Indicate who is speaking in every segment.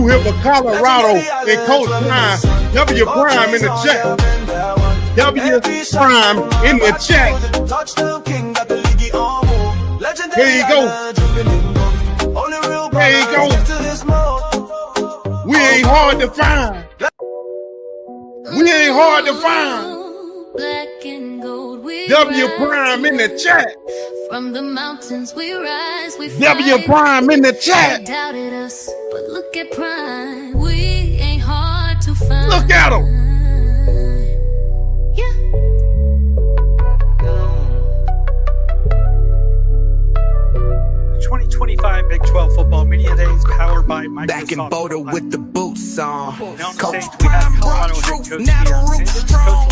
Speaker 1: You here for Colorado and Coach Prime. W Prime in the chat. W Prime in the chat. There you go. There you go. We ain't hard to find. We ain't hard to find.
Speaker 2: Black and gold, we
Speaker 1: W Prime in the chat.
Speaker 2: From the mountains we rise, we
Speaker 1: W Prime in the chat.
Speaker 2: They doubted us, but look at Prime. We ain't hard to find.
Speaker 1: Look at him.
Speaker 2: Yeah.
Speaker 3: 2025 Big 12 Football Media Days powered by Microsoft.
Speaker 4: Back in Boulder with the boots on.
Speaker 3: Coach Prime brought truth, now the roots strong.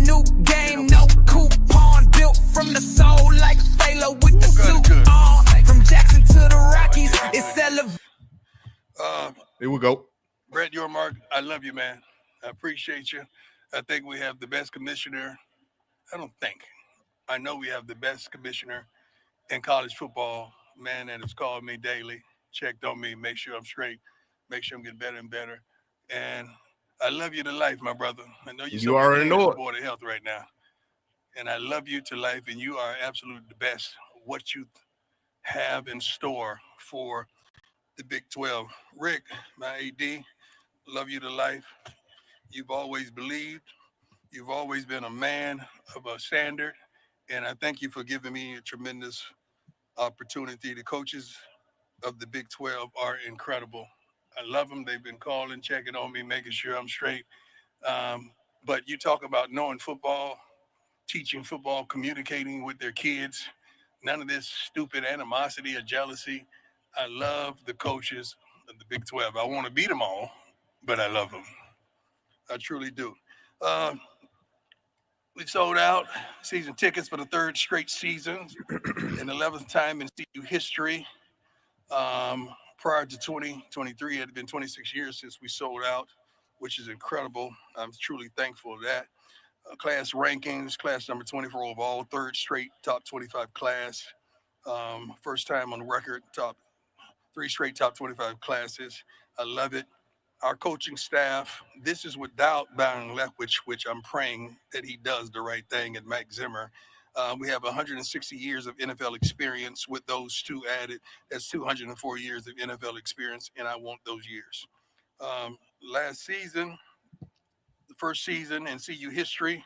Speaker 3: New game, no coupon. Built from the soul like Phalo with the suit on. From Jackson to the Rockies, it's elevated.
Speaker 1: Here we go.
Speaker 5: Brett Yormark, I love you, man. I appreciate you. I think we have the best commissioner. I know we have the best commissioner in college football. Man that has called me daily, checked on me, make sure I'm straight, make sure I'm getting better and better. And I love you to life, my brother. I know
Speaker 1: you already know it.
Speaker 5: Board of Health right now. And I love you to life, and you are absolutely the best. What you have in store for the Big 12. Rick, my AD, love you to life. You've always believed. You've always been a man of a standard. And I thank you for giving me a tremendous opportunity. The coaches of the Big 12 are incredible. I love them. They've been calling, checking on me, making sure I'm straight. But you talk about knowing football, teaching football, communicating with their kids. None of this stupid animosity or jealousy. I love the coaches of the Big 12. I want to beat them all, but I love them. I truly do. We sold out season tickets for the third straight season, and 11th time in CU history. Prior to 2023, it had been 26 years since we sold out, which is incredible. I'm truly thankful for that. Class rankings, class number 24 overall, third straight top 25 class. First time on record, three straight top 25 classes. I love it. Our coaching staff, this is without Byron Leftwich, which I'm praying that he does the right thing, and Mac Zimmer. We have 160 years of NFL experience with those two added. That's 204 years of NFL experience, and I want those years. Last season, the first season in CU history,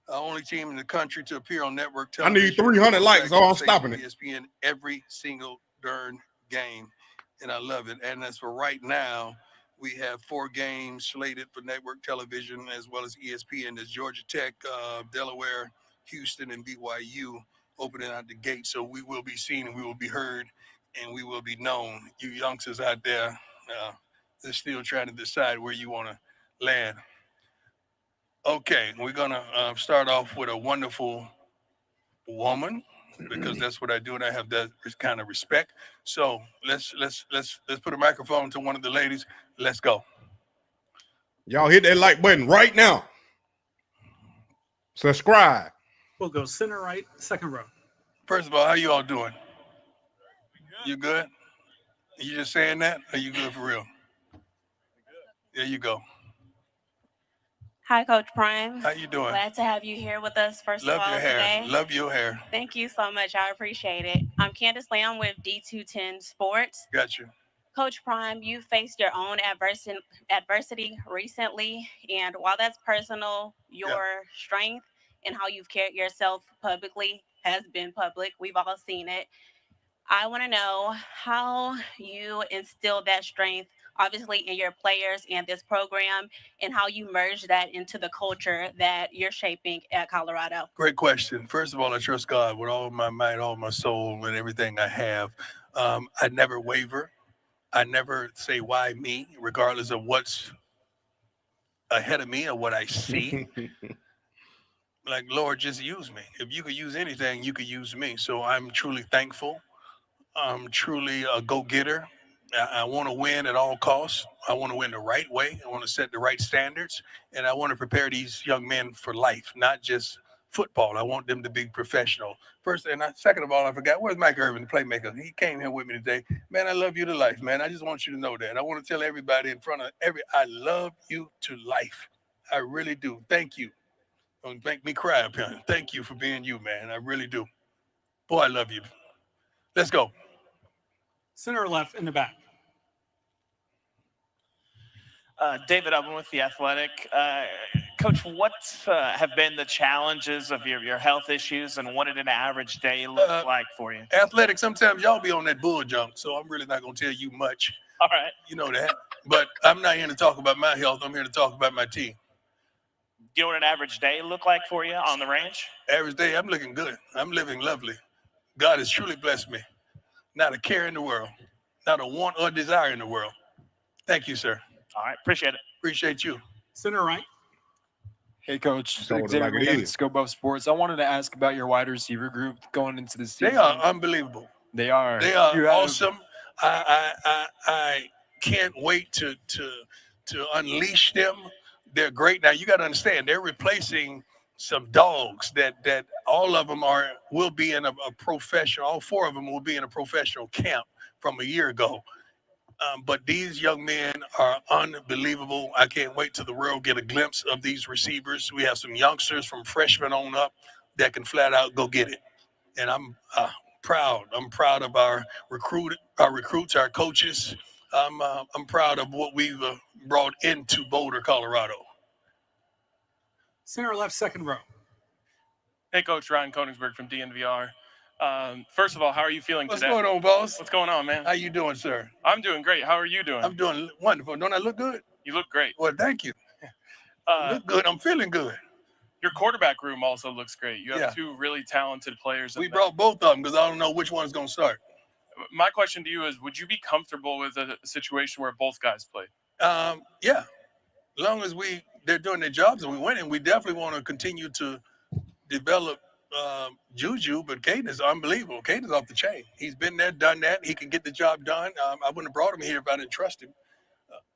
Speaker 5: only team in the country to appear on network television.
Speaker 1: I need 300 likes, so I'm stopping it.
Speaker 5: ESPN every single darn game, and I love it. And as for right now, we have 4 games slated for network television as well as ESPN. There's Georgia Tech, Delaware, Houston, and BYU opening out the gate. So we will be seen and we will be heard and we will be known. You youngsters out there, they're still trying to decide where you want to land. Okay, we're going to start off with a wonderful woman, because that's what I do, and I have that kind of respect. So let's put a microphone to one of the ladies. Let's go.
Speaker 1: Y'all hit that like button right now. Subscribe.
Speaker 3: We'll go center right, second row.
Speaker 5: First of all, how you all doing? You good? You just saying that? Or you good for real? There you go.
Speaker 6: Hi, Coach Prime.
Speaker 5: How you doing?
Speaker 6: Glad to have you here with us, first
Speaker 5: Love
Speaker 6: of all,
Speaker 5: your hair.
Speaker 6: today.
Speaker 5: Love your hair.
Speaker 6: Thank you so much. I appreciate it. I'm Candace Lamb with D210 Sports.
Speaker 5: Got you.
Speaker 6: Coach Prime, you faced your own adversity recently, and while that's personal, your strength and how you've carried yourself publicly has been public. We've all seen it. I want to know how you instill that strength, obviously, in your players and this program, and how you merge that into the culture that you're shaping at Colorado.
Speaker 5: Great question. First of all, I trust God with all my might, all my soul, and everything I have. I never waver. I never say, why me, regardless of what's ahead of me or what I see. Like, Lord, just use me. If you could use anything, you could use me. So I'm truly thankful. I'm truly a go-getter. I want to win at all costs. I want to win the right way. I want to set the right standards. And I want to prepare these young men for life, not just football. I want them to be professional. First, and second of all, I forgot, where's Mike Irvin, the playmaker? He came here with me today. Man, I love you to life, man. I just want you to know that. I want to tell everybody in front of I love you to life. I really do. Thank you. Don't make me cry up here. Thank you for being you, man. I really do. Boy, I love you. Let's go.
Speaker 7: Center or left in the back?
Speaker 8: David Ubben with The Athletic. Coach, what have been the challenges of your health issues, and what did an average day look like for you?
Speaker 5: Athletic, sometimes y'all be on that bull junk, so I'm really not going to tell you much.
Speaker 8: All right.
Speaker 5: You know that. But I'm not here to talk about my health. I'm here to talk about my team.
Speaker 8: Do you know what an average day look like for you on the ranch?
Speaker 5: Average day, I'm looking good. I'm living lovely. God has truly blessed me. Not a care in the world. Not a want or desire in the world. Thank you, sir.
Speaker 8: All right. Appreciate it.
Speaker 5: Appreciate you.
Speaker 7: Center right.
Speaker 9: Hey, Coach. Xavier Scope of Sports. I wanted to ask about your wide receiver group going into the season.
Speaker 5: They are unbelievable.
Speaker 9: They are.
Speaker 5: They are awesome. I can't wait to unleash them. They're great. Now you got to understand, they're replacing some dogs that all of them will be in a professional. All four of them will be in a professional camp from a year ago. But these young men are unbelievable. I can't wait till the world get a glimpse of these receivers. We have some youngsters from freshmen on up that can flat out go get it. And I'm proud. I'm proud of our recruits, our coaches. I'm proud of what we've brought into Boulder, Colorado.
Speaker 7: Center or left, second row.
Speaker 10: Hey, Coach, Ryan Koenigsberg from DNVR. First of all, how are you feeling
Speaker 5: What's
Speaker 10: today?
Speaker 5: going on, boss?
Speaker 10: What's going on, man?
Speaker 5: How you doing, sir?
Speaker 10: I'm doing great. How are you doing?
Speaker 5: I'm doing wonderful. Don't I look good?
Speaker 10: You look great.
Speaker 5: Well, thank you. Look good. I'm feeling good.
Speaker 10: Your quarterback room also looks great. You have two really talented players.
Speaker 5: We brought both of them because I don't know which one's going to start.
Speaker 10: My question to you is, would you be comfortable with a situation where both guys played?
Speaker 5: Yeah. As long as they're doing their jobs and we win, and we definitely want to continue to develop Juju, but Kaidon is unbelievable. Kaidon's off the chain. He's been there, done that. He can get the job done. I wouldn't have brought him here if I didn't trust him.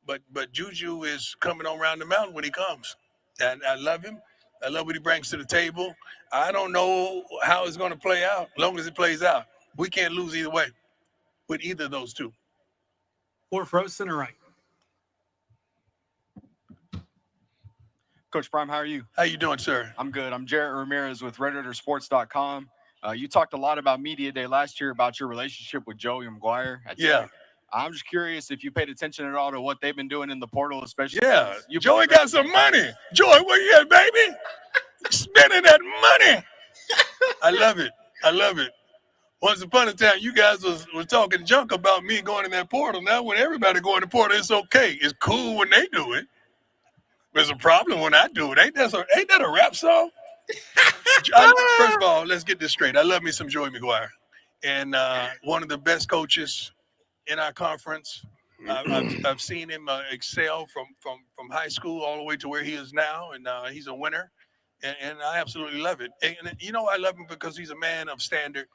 Speaker 5: But Juju is coming on around the mountain when he comes. And I love him. I love what he brings to the table. I don't know how it's going to play out. As long as it plays out, we can't lose either way with either of those two.
Speaker 7: Fourth row, center right.
Speaker 9: Coach Prime, how are you?
Speaker 5: How you doing, sir?
Speaker 9: I'm good. I'm Jarrett Ramirez with RedRaidersports.com. You talked a lot about Media Day last year about your relationship with Joey McGuire.
Speaker 5: Yeah.
Speaker 9: I'm just curious if you paid attention at all to what they've been doing in the portal, especially.
Speaker 5: Yeah. Joey got some money. Joey, where you at, baby? Spending that money. I love it. I love it. Once upon a time, you guys was talking junk about me going in that portal. Now, when everybody go in the portal, it's okay. It's cool when they do it. There's a problem when I do it. Ain't that a rap song? First of all, let's get this straight. I love me some Joey McGuire. And one of the best coaches in our conference. I've seen him excel from high school all the way to where he is now. And he's a winner. And I absolutely love it. And I love him because he's a man of standard.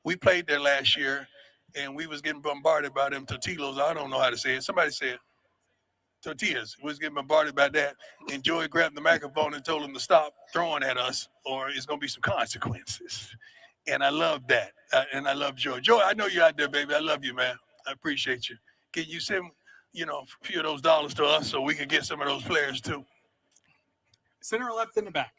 Speaker 5: We played there last year, and we was getting bombarded by them tortillas. I don't know how to say it. Somebody say it. Tortillas. We was getting bombarded by that. And Joey grabbed the microphone and told him to stop throwing at us, or it's going to be some consequences. And I love that. And I love Joey. Joey, I know you're out there, baby. I love you, man. I appreciate you. Can you send, a few of those dollars to us so we can get some of those players too?
Speaker 7: Center or left in the back?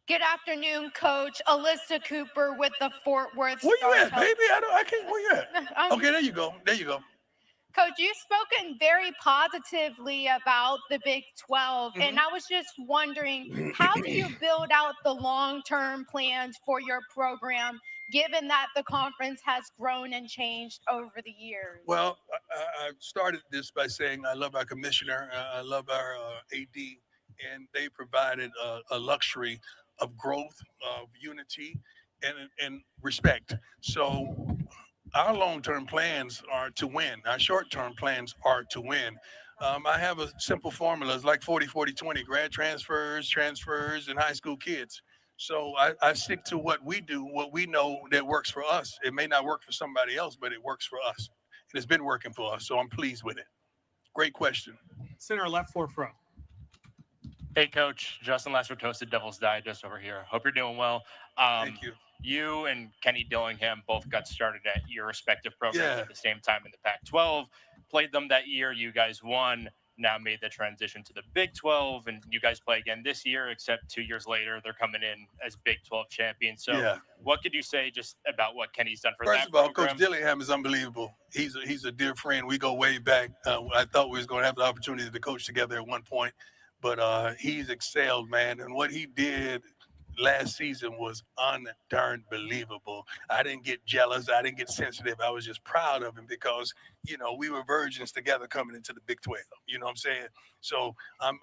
Speaker 11: Good afternoon, Coach. Alyssa Cooper with the Fort Worth.
Speaker 5: Where you at, baby? I can't. Where you at? Okay, there you go. There you go.
Speaker 11: Coach, you've spoken very positively about the Big 12, and I was just wondering, how do you build out the long-term plans for your program, given that the conference has grown and changed over the years?
Speaker 5: Well, I started this by saying I love our commissioner, I love our AD, and they provided a luxury of growth, of unity, and respect. So our long-term plans are to win. Our short-term plans are to win. I have a simple formula. It's like 40-40-20, grad transfers, and high school kids. So I stick to what we do, what we know that works for us. It may not work for somebody else, but it works for us. And it's been working for us, so I'm pleased with it. Great question.
Speaker 7: Center or left, fourth row.
Speaker 10: Hey, Coach. Justin Lester toasted Devil's Digest over here. Hope you're doing well.
Speaker 5: Thank you.
Speaker 10: You and Kenny Dillingham both got started at your respective programs
Speaker 5: Yeah.
Speaker 10: at the same time in the Pac-12. Played them that year. You guys won. Now made the transition to the Big 12, and you guys play again this year, except 2 years later, they're coming in as Big 12 champions. So
Speaker 5: Yeah.
Speaker 10: what could you say just about what Kenny's done for
Speaker 5: First
Speaker 10: that
Speaker 5: of all,
Speaker 10: program?
Speaker 5: Coach Dillingham is unbelievable. He's a dear friend. We go way back. I thought we was going to have the opportunity to coach together at one point, but he's excelled, man. And what he did last season was darn believable. I didn't get jealous. I didn't get sensitive. I was just proud of him because, we were virgins together coming into the Big 12. You know what I'm saying? So I'm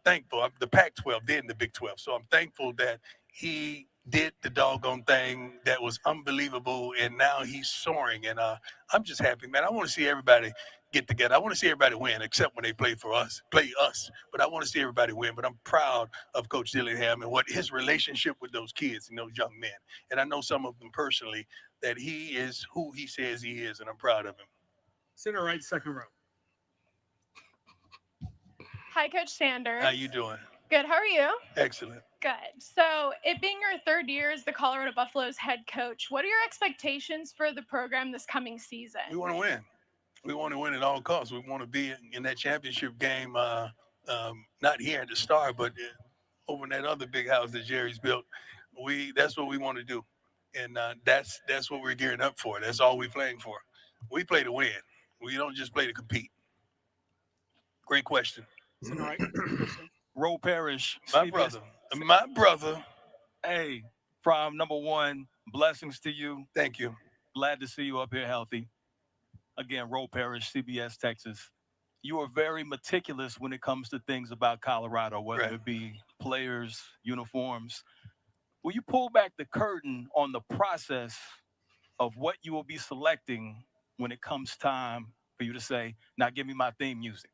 Speaker 5: thankful. The Pac-12 did in the Big 12. So I'm thankful that he did the doggone thing that was unbelievable, and now he's soaring. And I'm just happy, man. I want to see everybody get together. I want to see everybody win, except when they play us. But I want to see everybody win. But I'm proud of Coach Dillingham and what his relationship with those kids and those young men. And I know some of them personally, that he is who he says he is, and I'm proud of him.
Speaker 7: Center right, second row.
Speaker 11: Hi, Coach Sanders.
Speaker 5: How you doing?
Speaker 11: Good. How are you?
Speaker 5: Excellent.
Speaker 11: Good. So, it being your third year as the Colorado Buffaloes head coach, what are your expectations for the program this coming season?
Speaker 5: We want to win. We want to win at all costs. We want to be in that championship game, not here at the Star, but over in that other big house that Jerry's built. That's what we want to do, and that's what we're gearing up for. That's all we're playing for. We play to win. We don't just play to compete. Great question.
Speaker 12: Roe Parrish,
Speaker 5: My brother.
Speaker 12: Hey, Prime number one, blessings to you.
Speaker 5: Thank you.
Speaker 12: Glad to see you up here healthy. Again, Roe Parrish, CBS, Texas. You are very meticulous when it comes to things about Colorado, whether it be players, uniforms. Will you pull back the curtain on the process of what you will be selecting when it comes time for you to say, now give me my theme music?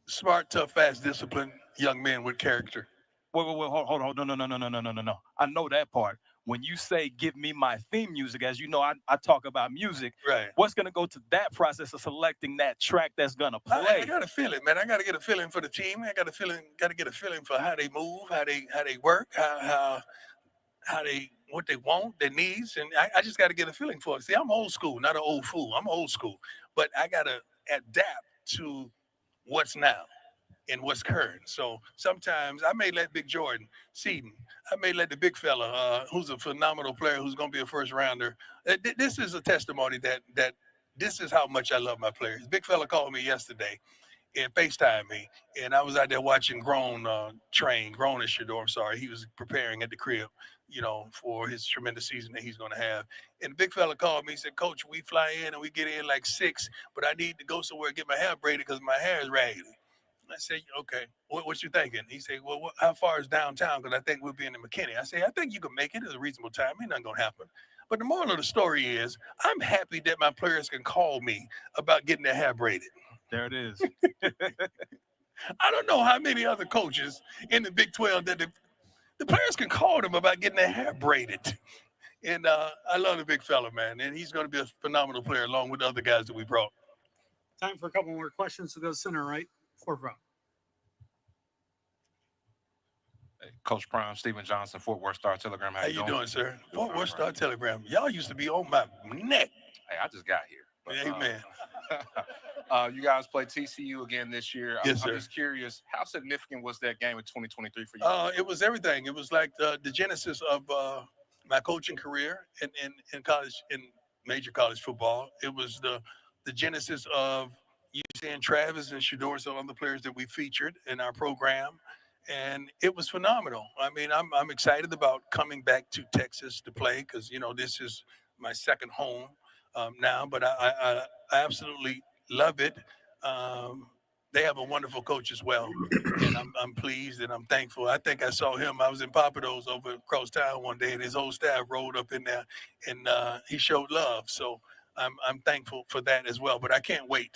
Speaker 5: Smart, tough, fast, disciplined young men with character.
Speaker 12: Wait, hold on. No. I know that part. When you say give me my theme music, as you know, I talk about music.
Speaker 5: Right.
Speaker 12: What's going to go to that process of selecting that track that's going to play?
Speaker 5: I got a feeling, man. I got to get a feeling for the team. I got to get a feeling for how they move, how they work, how they, what they want, their needs. And I just got to get a feeling for it. See, I'm old school, not an old fool. I'm old school. But I got to adapt to what's now and what's current. So sometimes I may let Big Jordan Seaton, I may let the big fella, who's a phenomenal player, who's going to be a first rounder. This is a testimony that this is how much I love my players. Big fella called me yesterday and FaceTime me, and I was out there watching Grown and Shador, I'm sorry. He was preparing at the crib, for his tremendous season that he's going to have. And the big fella called me, he said, Coach, we fly in and we get in like 6, but I need to go somewhere and get my hair braided because my hair is raggedy. I said, okay, what you thinking? He said, well, how far is downtown? Because I think we'll be in the McKinney. I said, I think you can make it at a reasonable time. Ain't nothing going to happen. But the moral of the story is I'm happy that my players can call me about getting their hair braided.
Speaker 12: There it is.
Speaker 5: I don't know how many other coaches in the Big 12 that the players can call them about getting their hair braided. And I love the big fella, man. And he's going to be a phenomenal player along with the other guys that we brought.
Speaker 7: Time for a couple more questions to go center right, fourth row.
Speaker 13: Hey, Coach Prime, Stephen Johnson, Fort Worth Star Telegram.
Speaker 5: How you doing, sir? Fort Worth Star Telegram. Y'all used to be on my neck.
Speaker 13: Hey, I just got here. But,
Speaker 5: amen.
Speaker 13: You guys play TCU again this year.
Speaker 5: Yes, sir.
Speaker 13: I'm just curious, how significant was that game in 2023 for you?
Speaker 5: It was everything. It was like the genesis of my coaching career in college, in major college football. It was the genesis of you seeing Travis and Shador, some other players that we featured in our program. And it was phenomenal. I mean, I'm excited about coming back to Texas to play because, this is my second home now. But I absolutely love it. They have a wonderful coach as well. And I'm pleased and I'm thankful. I think I saw him. I was in Papados over across town one day and his whole staff rolled up in there and he showed love. So I'm thankful for that as well. But I can't wait.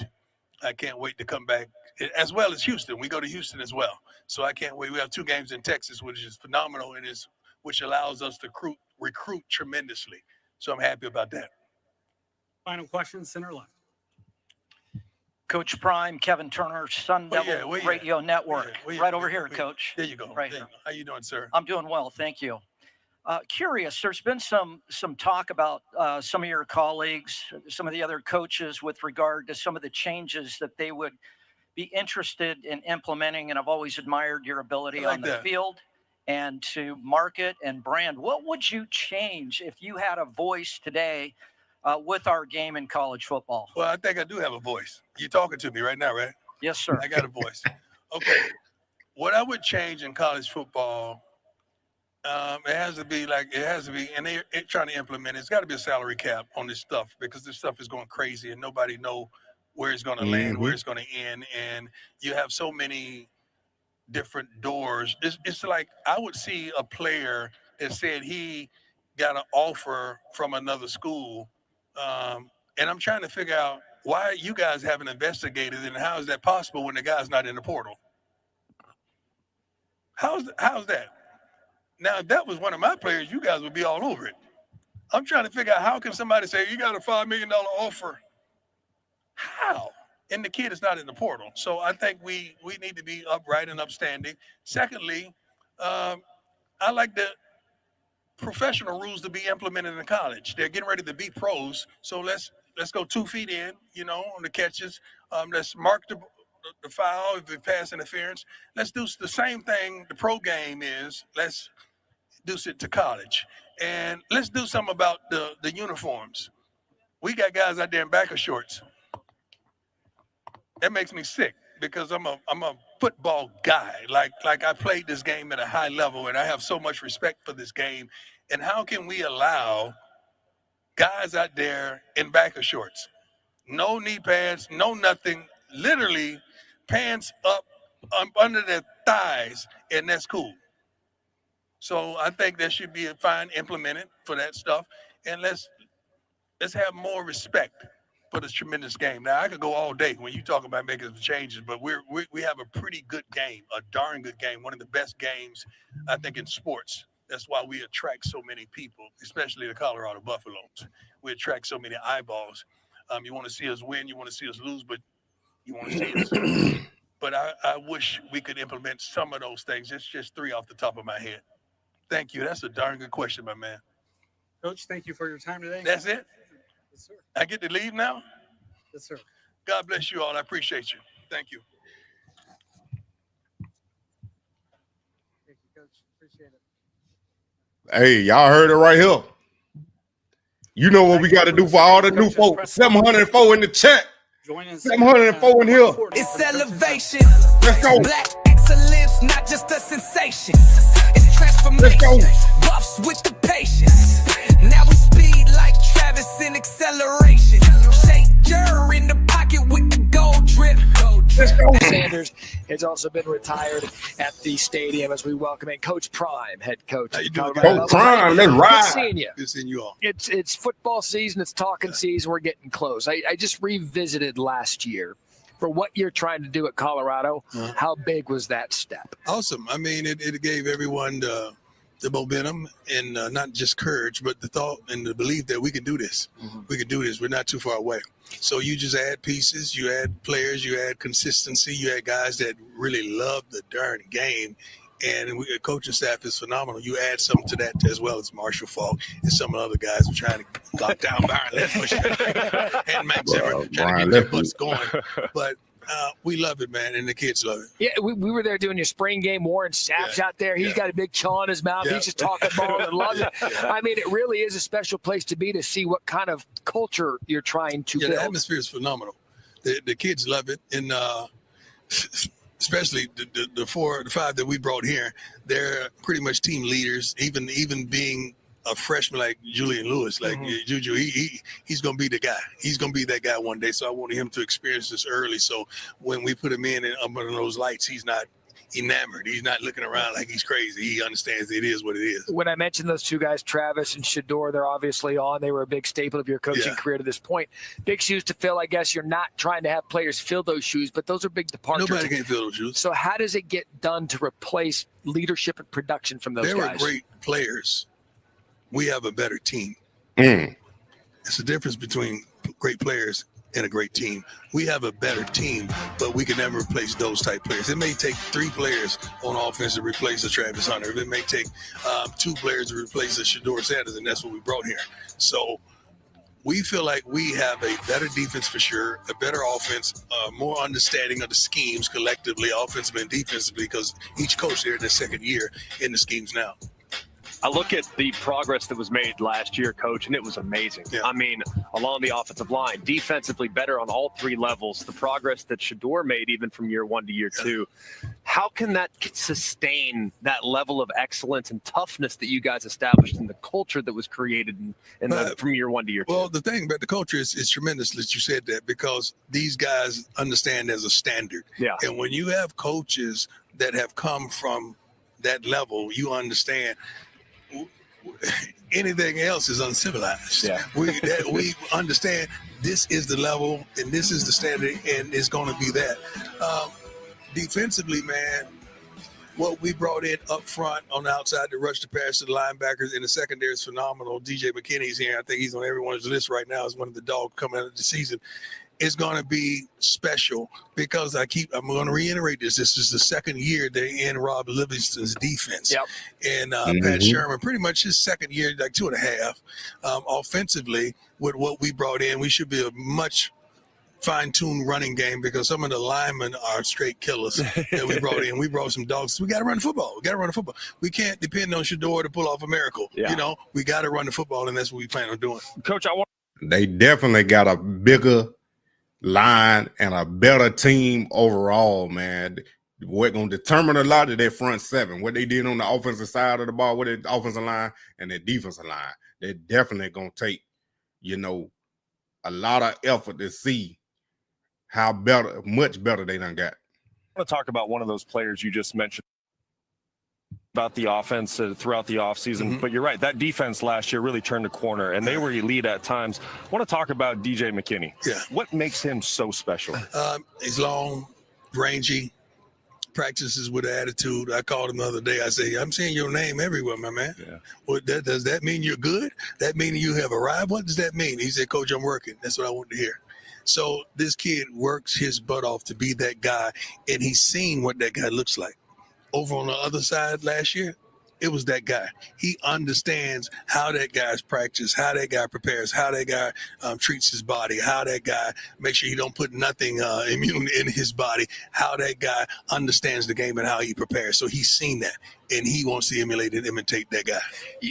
Speaker 5: I can't wait to come back, as well as Houston. We go to Houston as well. So I can't wait. We have 2 games in Texas, which is phenomenal, and which allows us to recruit tremendously. So I'm happy about that.
Speaker 7: Final question, center left.
Speaker 14: Coach Prime, Kevin Turner, Sun Devil Radio Network. Right over here, Coach.
Speaker 5: There you go.
Speaker 14: Right here.
Speaker 5: How you doing, sir?
Speaker 14: I'm doing well, thank you. Curious, there's been some talk about some of your colleagues, some of the other coaches with regard to some of the changes that they would be interested in implementing, and I've always admired your ability on the field and to market and brand. What would you change if you had a voice today with our game in college football?
Speaker 5: Well, I think I do have a voice. You're talking to me right now, right?
Speaker 14: Yes, sir.
Speaker 5: I got a voice. Okay. What I would change in college football, it has to be, and they're trying to implement it. It's got to be a salary cap on this stuff because this stuff is going crazy and nobody know where it's going to land, where it's going to end. And you have so many different doors. It's like I would see a player that said he got an offer from another school, and I'm trying to figure out why you guys haven't investigated and how is that possible when the guy's not in the portal? How's that? Now, if that was one of my players, you guys would be all over it. I'm trying to figure out how can somebody say you got a $5 million offer? How? And the kid is not in the portal. So I think we need to be upright and upstanding. Secondly, I like the professional rules to be implemented in college. They're getting ready to be pros. So let's go 2 feet in, on the catches. Let's mark the foul if it pass interference. Let's do the same thing the pro game is. Let's do it to college. And let's do something about the uniforms. We got guys out there in backer shorts. That makes me sick because I'm a football guy. Like I played this game at a high level and I have so much respect for this game. And how can we allow guys out there in backer shorts? No knee pads, no nothing, literally pants up under their thighs, and that's cool. So I think there should be a fine implemented for that stuff. And let's have more respect for this tremendous game. Now, I could go all day when you talk about making some changes, but we have a pretty good game, a darn good game, one of the best games, I think, in sports. That's why we attract so many people, especially the Colorado Buffaloes. We attract so many eyeballs. You want to see us win, you want to see us lose, but you want to see us. But I wish we could implement some of those things. It's just 3 off the top of my head. Thank you. That's a darn good question, my man.
Speaker 7: Coach, thank you for your time today.
Speaker 5: That's it?
Speaker 7: Yes, sir.
Speaker 5: I get to leave now?
Speaker 7: Yes, sir.
Speaker 5: God bless you all. I appreciate you. Thank you.
Speaker 7: Thank you, Coach. Appreciate it.
Speaker 1: Hey, y'all heard it right here. You know what we got to do for all the new folks. 704 in the chat. 704 in here.
Speaker 3: It's elevation.
Speaker 1: Let's go.
Speaker 3: Black excellence, not just a sensation. It's transformation.
Speaker 1: Let's go.
Speaker 3: Buffs with the patience. Now we speed like Travis in acceleration. Shake Jur in the pocket with the gold drip.
Speaker 15: Sanders has also been retired at the stadium as we welcome in Coach Prime, head coach.
Speaker 1: How you doing, Coach Prime? Let's ride.
Speaker 15: Good seeing you.
Speaker 5: Good seeing you all.
Speaker 15: It's football season. It's talking season. We're getting close. I just revisited last year for what you're trying to do at Colorado. How big was that step?
Speaker 5: Awesome. I mean, it gave everyone the momentum and not just courage, but the thought and the belief that we can do this. We can do this. We're not too far away. So you just add pieces, you add players, you add consistency, you add guys that really love the darn game. And the coaching staff is phenomenal. You add something to that as well as Marshall Falk and some of the other guys are trying to lock down Byron Leftwich and Max Zimmer, trying to get their butts going. But we love it, man, and the kids love it.
Speaker 15: Yeah, we were there doing your spring game. Warren Sapp's out there. He's got a big chaw in his mouth. He's just talking ball and loves it. I mean, it really is a special place to be to see what kind of culture you're trying to build.
Speaker 5: The atmosphere is phenomenal. The kids love it, and especially the 4 or 5 that we brought here, they're pretty much team leaders. Even being a freshman like Julian Lewis, like Juju, he's going to be the guy. He's going to be that guy one day. So I wanted him to experience this early. So when we put him in and under those lights, he's not enamored. He's not looking around like he's crazy. He understands it is what it is.
Speaker 15: When I mentioned those 2 guys, Travis and Shador, they're obviously on. They were a big staple of your coaching career to this point. Big shoes to fill. I guess you're not trying to have players fill those shoes, but those are big departures.
Speaker 5: Nobody can fill those shoes.
Speaker 15: So how does it get done to replace leadership and production from those guys?
Speaker 5: They were great players. We have a better team. It's the difference between great players and a great team. We have a better team, but we can never replace those type players. It may take 3 players on offense to replace a Travis Hunter. It may take 2 players to replace a Shedeur Sanders, and that's what we brought here. So we feel like we have a better defense for sure, a better offense, more understanding of the schemes collectively, offensively and defensively, because each coach there in their second year in the schemes now.
Speaker 16: I look at the progress that was made last year, Coach, and it was amazing. Yeah. I mean, along the offensive line, defensively better on all 3 levels. The progress that Shedeur made even from year 1 to year 2. How can that sustain that level of excellence and toughness that you guys established in the culture that was created from year 1 to year 2?
Speaker 5: Well, the thing about the culture is tremendous that you said that, because these guys understand there's a standard.
Speaker 16: Yeah.
Speaker 5: And when you have coaches that have come from that level, you understand anything else is uncivilized.
Speaker 16: Yeah.
Speaker 5: We understand this is the level and this is the standard, and it's going to be that. Defensively, man, what we brought in up front on the outside to rush the pass to the linebackers in the secondary is phenomenal. DJ McKinney's here. I think he's on everyone's list right now as one of the dogs coming out of the season. It's going to be special because I'm going to reiterate this. This is the second year they're in Rob Livingston's defense.
Speaker 16: Yep.
Speaker 5: And Pat Sherman, pretty much his second year, like 2.5. Offensively, with what we brought in, we should be a much fine-tuned running game, because some of the linemen are straight killers that we brought in. We brought some dogs. We got to run the football. We can't depend on Shedeur to pull off a miracle.
Speaker 16: Yeah.
Speaker 5: You know, we got to run the football, and that's what we plan on doing.
Speaker 16: Coach,
Speaker 1: they definitely got a bigger line and a better team overall, man. We're going to determine a lot of their front 7, what they did on the offensive side of the ball with the offensive line and their defensive line. They're definitely going to take, a lot of effort to see how much better they done got.
Speaker 16: I want to talk about one of those players you just mentioned about the offense throughout the offseason. But you're right, that defense last year really turned a corner, and they were elite at times. I want to talk about DJ McKinney.
Speaker 5: Yeah.
Speaker 16: What makes him so special?
Speaker 5: He's long, rangy, practices with attitude. I called him the other day. I say, I'm seeing your name everywhere, my man.
Speaker 16: Yeah.
Speaker 5: Well, does that mean you're good? That mean you have arrived? What does that mean? He said, Coach, I'm working. That's what I want to hear. So this kid works his butt off to be that guy, and he's seen what that guy looks like. Over on the other side last year, it was that guy. He understands how that guy's practice, how that guy prepares, how that guy treats his body, how that guy makes sure he don't put nothing immune in his body, how that guy understands the game and how he prepares. So he's seen that, and he wants to emulate and imitate that guy.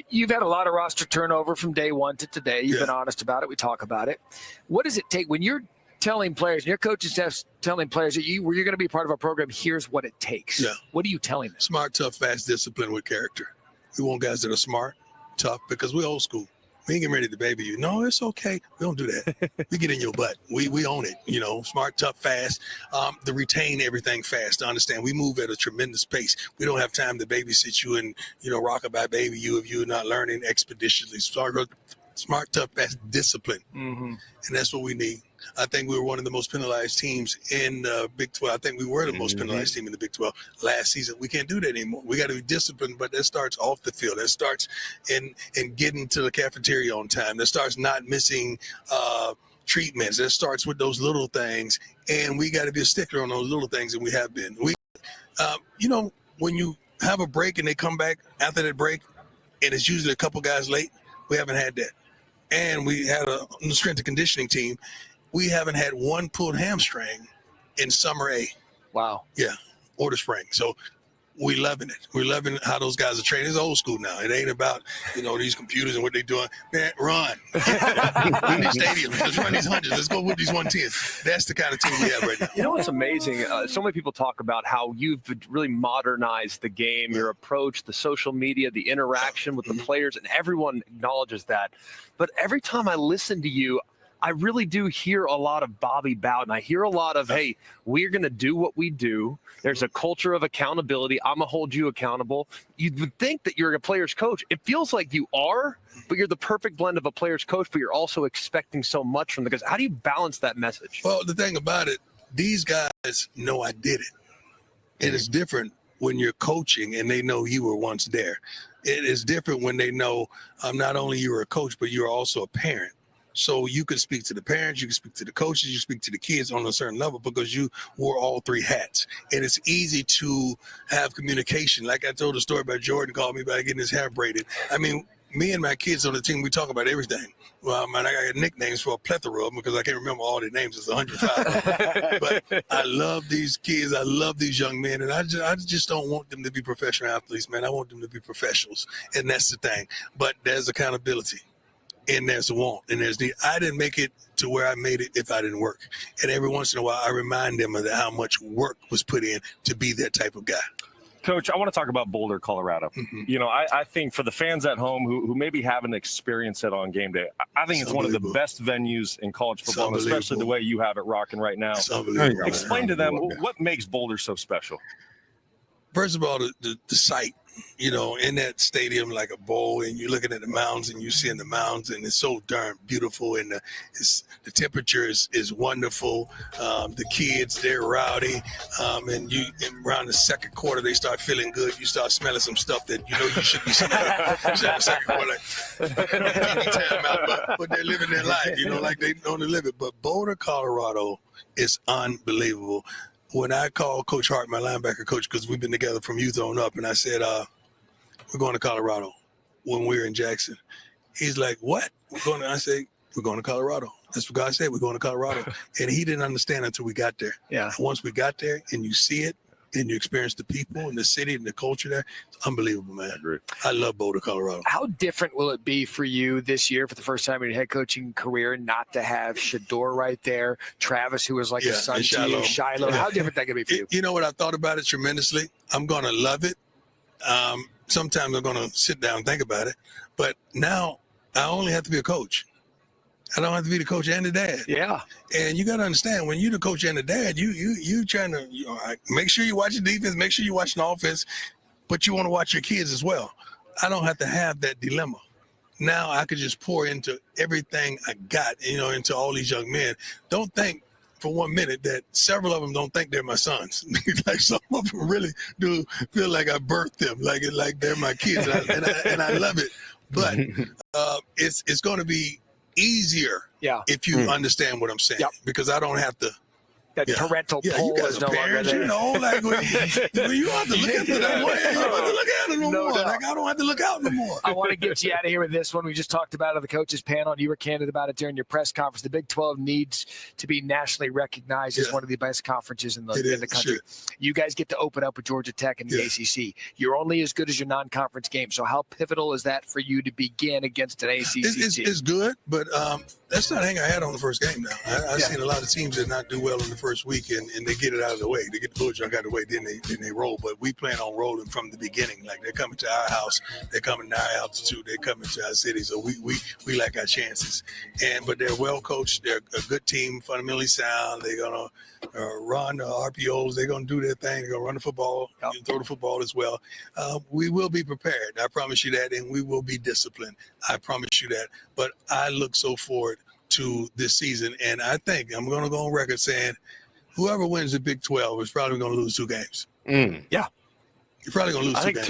Speaker 15: You've had a lot of roster turnover from day 1 to today. You've been honest about it. We talk about it. What does it take when you're telling players, and your coaching staff's telling players that you're going to be part of our program, here's what it takes?
Speaker 5: Yeah.
Speaker 15: What are you telling them?
Speaker 5: Smart, tough, fast, disciplined with character. We want guys that are smart, tough, because we're old school. We ain't getting ready to baby you. No, it's okay. We don't do that. We get in your butt. We own it. Smart, tough, fast. To retain everything fast. To understand we move at a tremendous pace. We don't have time to babysit you and rockabye baby you if you're not learning expeditiously. Smart, tough, fast, discipline, and that's what we need. I think we were one of the most penalized teams in the Big 12. I think we were the most penalized team in the Big 12 last season. We can't do that anymore. We got to be disciplined, but that starts off the field. That starts in getting to the cafeteria on time. That starts not missing treatments. That starts with those little things, and we got to be a stickler on those little things, and we have been. When you have a break and they come back after that break, and it's usually a couple guys late, we haven't had that. And we had a strength and conditioning team. We haven't had one pulled hamstring in summer A.
Speaker 15: Wow.
Speaker 5: Yeah, or the spring. So we loving it. We're loving how those guys are training. It's old school now. It ain't about, these computers and what they're doing. Man, run. Run these stadiums. Let's run these hundreds. Let's go with these 110s. That's the kind of team we have right now.
Speaker 16: You know what's amazing? So many people talk about how you've really modernized the game, your approach, the social media, the interaction with the players, and everyone acknowledges that. But every time I listen to you, I really do hear a lot of Bobby Bowden. I hear a lot of, hey, we're going to do what we do. There's a culture of accountability. I'm going to hold you accountable. You would think that you're a player's coach. It feels like you are, but you're the perfect blend of a player's coach, but you're also expecting so much from the guys. How do you balance that message?
Speaker 5: Well, the thing about it, these guys know I did it. It is different when you're coaching and they know you were once there. It is different when they know not only you were a coach, but you're also a parent. So you could speak to the parents, you can speak to the coaches, you speak to the kids on a certain level because you wore all three hats. And it's easy to have communication. Like I told a story about Jordan called me about getting his hair braided. I mean, me and my kids on the team, we talk about everything. Well, man, I got nicknames for a plethora of them because I can't remember all their names. It's 105. But I love these kids. I love these young men. And I just don't want them to be professional athletes, man. I want them to be professionals. And that's the thing. But there's accountability. And there's a want, and there's need. I didn't make it to where I made it if I didn't work. And every once in a while, I remind them of how much work was put in to be that type of guy.
Speaker 17: Coach, I want to talk about Boulder, Colorado. Mm-hmm. You know, I think for the fans at home who maybe haven't experienced it on game day, I think it's one of the best venues in college football, and especially the way you have it rocking right now. Explain to them what makes Boulder so special.
Speaker 5: First of all, the site. You know, in that stadium like a bowl, and you're looking at the mountains and you're seeing the mountains, and it's so darn beautiful, and the temperature is wonderful. The kids, they're rowdy, and around the second quarter they start feeling good. You start smelling some stuff that you know you should be smelling. Second quarter, but they're living their life, you know, like they want to live it. But Boulder, Colorado is unbelievable. When I called Coach Hart, my linebacker coach, because we've been together from youth on up, and I said, we're going to Colorado when we were in Jackson. He's like, what? I say, we're going to Colorado. That's what God said, we're going to Colorado. And he didn't understand until we got there. Yeah. And once we got there and you see it, and you experience the people and the city and the culture there, it's unbelievable, man. I love Boulder, Colorado.
Speaker 15: How different will it be for you this year for the first time in your head coaching career not to have Shador right there, Travis, who was like a son to you, Shiloh? How different that going to be for you?
Speaker 5: You know what? I thought about it tremendously. I'm going to love it. Sometimes I'm going to sit down and think about it. But now I only have to be a coach. I don't have to be the coach and the dad.
Speaker 15: Yeah.
Speaker 5: And you got to understand, when you're the coach and the dad, you trying to make sure you watch the defense, make sure you watch the offense, but you want to watch your kids as well. I don't have to have that dilemma. Now I could just pour into everything I got, you know, into all these young men. Don't think for 1 minute that several of them don't think they're my sons. Like some of them really do feel like I birthed them, like they're my kids, and I love it. But it's going to be easier if you understand what I'm saying, because I don't have to.
Speaker 15: That parental pull is no longer there.
Speaker 5: You know, like when you have to look at it that way. You don't have to look at it no more. Like I don't have to look out no more.
Speaker 15: I want to get you out of here with this one. We just talked about it on the coaches panel, and you were candid about it during your press conference. The Big 12 needs to be nationally recognized as one of the best conferences in the country. Sure. You guys get to open up with Georgia Tech and the ACC. You're only as good as your non-conference game. So how pivotal is that for you to begin against an ACC team?
Speaker 5: It's good, but that's not hang I had on the first game now. I've seen a lot of teams that not do well in the first week, and they get it out of the way. They get the bull junk out of the way, then they roll. But we plan on rolling from the beginning. Like, they're coming to our house, they're coming to our altitude, they're coming to our city. So we like our chances. But they're well coached. They're a good team, fundamentally sound. They're gonna run RPOs. They're gonna do their thing. They're gonna run the football, throw the football as well. We will be prepared. I promise you that, and we will be disciplined. I promise you that. But I look so forward to this season, and I think I'm going to go on record saying whoever wins the Big 12 is probably going to lose 2 games.
Speaker 15: Yeah.
Speaker 5: You're probably going to lose 2 games.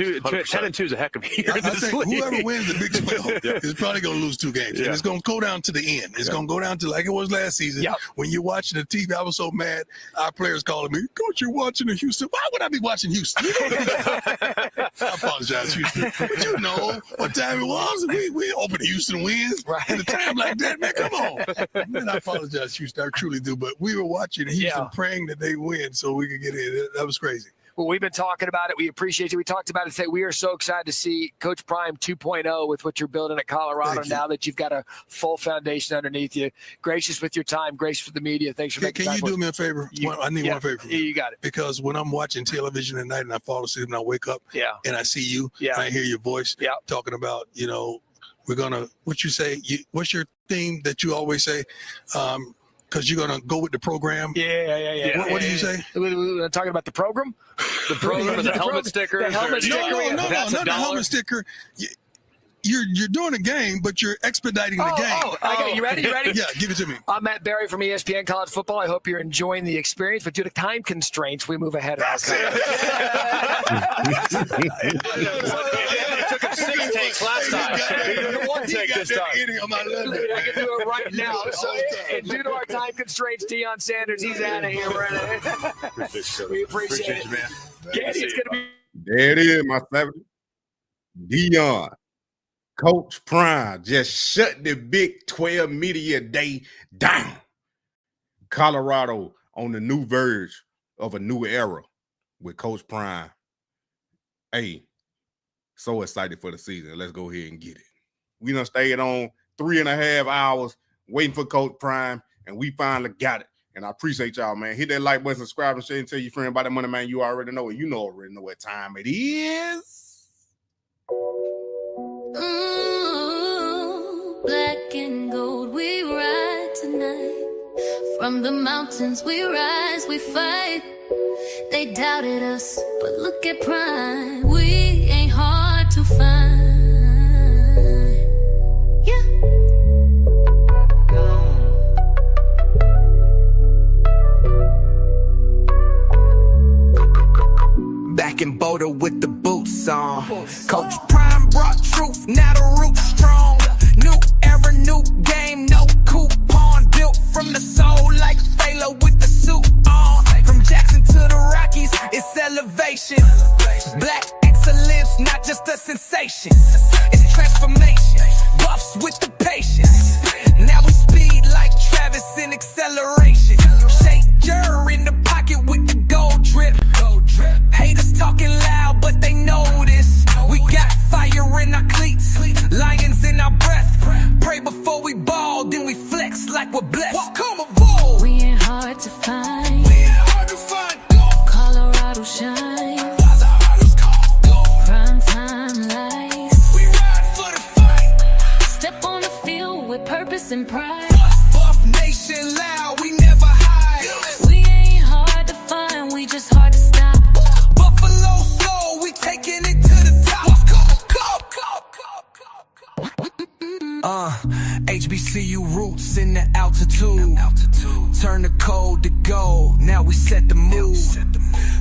Speaker 16: 10-2 is a heck of a year.
Speaker 5: I think whoever wins the Big 12 is probably going to lose 2 games. And it's going to go down to the end. It's going to go down to like it was last season. When you're watching the TV, I was so mad. Our players calling me, Coach, you're watching the Houston. Why would I be watching Houston? I apologize, Houston. But you know what time it was. We opened Houston wins. At a time like that, man, come on. Man, I apologize, Houston. I truly do. But we were watching Houston praying that they win so we could get in. That was crazy.
Speaker 15: Well, we've been talking about it. We appreciate it. We talked about it today. We are so excited to see Coach Prime 2.0 with what you're building at Colorado now that you've got a full foundation underneath you. Gracious with your time, gracious with the media. Thanks for making time.
Speaker 5: Can you do me a favor? I need one favor from you.
Speaker 15: You got it.
Speaker 5: Because when I'm watching television at night and I fall asleep and I wake up and I see you, I hear your voice talking about, you know, we're going to, what you say, what's your theme that you always say? Because you're going to go with the program.
Speaker 15: Yeah.
Speaker 5: What do you say?
Speaker 15: We're talking about the program?
Speaker 16: The program or the helmet stickers?
Speaker 15: The helmet sticker?
Speaker 5: No, not the helmet sticker. You're doing a game, but you're expediting the game.
Speaker 15: I got it. You ready?
Speaker 5: Yeah, give it to me.
Speaker 15: I'm Matt Berry from ESPN College Football. I hope you're enjoying the experience, but due to time constraints, we move ahead.
Speaker 16: It took
Speaker 15: took him 6 takes last time. He did 1 take this time. I can do it right now. So, due to our time constraints, Deion Sanders, he's out of here. We appreciate it, man. Candy, it's going to be.
Speaker 1: There it is, my 70. Deion, Coach Prime just shut the Big 12 Media Day down. Colorado on the new verge of a new era with Coach Prime. Hey, so excited for the season. Let's go ahead and get it. We done stayed on 3.5 hours waiting for Coach Prime, and we finally got it. And I appreciate y'all, man. Hit that like button, subscribe, and share, and tell your friend about that Moneymane. You already know it. You already know what time it is.
Speaker 2: Ooh, black and gold, we ride tonight. From the mountains we rise, we fight. They doubted us, but look at Prime. We ain't hard to find. Yeah.
Speaker 4: Back in Boulder with the boots on. Coach Prime brought truth, now the root's strong. New era, new game, no coupon. Built from the soul like Phalo with the suit on. From Jackson to the Rockies, it's elevation. Black excellence, not just a sensation. It's transformation. Buffs with the patience. Now we speed like Travis in acceleration. Shake Jur in the pocket with the gold drip. Haters talking loud, but they know this. We got fire in our cleats, lions in our breath. Pray before we ball, then we flex like we're blessed. Come on,
Speaker 2: we ain't hard to find. Colorado shine. Prime time lights.
Speaker 4: We ride for the fight.
Speaker 2: Step on the field with purpose and pride.
Speaker 4: Buff nation loud, we never hide.
Speaker 2: We ain't hard to find, we just hard to stop.
Speaker 4: Buffalo soul, we taking it to the top. HBCU roots in the altitude. Turn the code to gold, now we set the mood.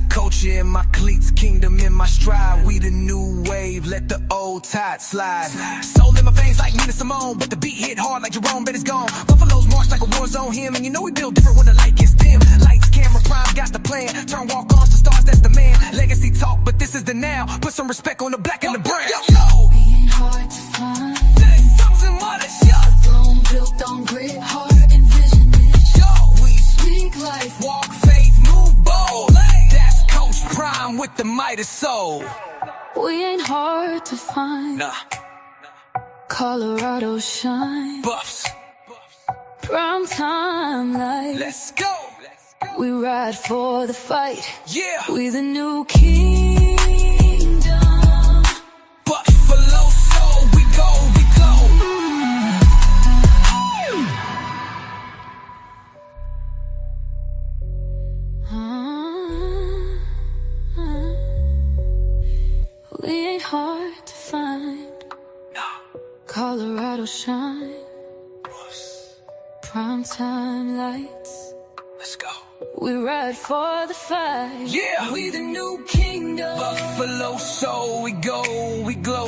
Speaker 4: Culture in my cleats, kingdom in my stride. We the new wave, let the old tide slide. Soul in my veins like Nina Simone, but the beat hit hard like Jerome, bet it's gone. Buffalo's march like a war zone hymn, and you know we build different when the light gets dim. Lights, camera, Prime, got the plan. Turn walk-ons to stars, that's the man. Legacy talk, but this is the now. Put some respect on the black and the brown.
Speaker 2: We ain't hard to find. Throne built on grit, heart and vision.
Speaker 4: We
Speaker 2: speak life,
Speaker 4: walk faith, move bold. That's Coach Prime with the mighty soul.
Speaker 2: We ain't hard to find.
Speaker 4: Nah.
Speaker 2: Colorado shine.
Speaker 4: Buffs.
Speaker 2: Prime time light.
Speaker 4: Let's go.
Speaker 2: We ride for the fight.
Speaker 4: Yeah.
Speaker 2: We the new kingdom.
Speaker 4: Buffalo soul, we go, we go.
Speaker 2: We ain't hard to find.
Speaker 4: No.
Speaker 2: Colorado shine. Prime time lights.
Speaker 4: Let's go.
Speaker 2: We ride for the fight.
Speaker 4: Yeah.
Speaker 2: We the new kingdom.
Speaker 4: Buffalo soul, we go, we glow.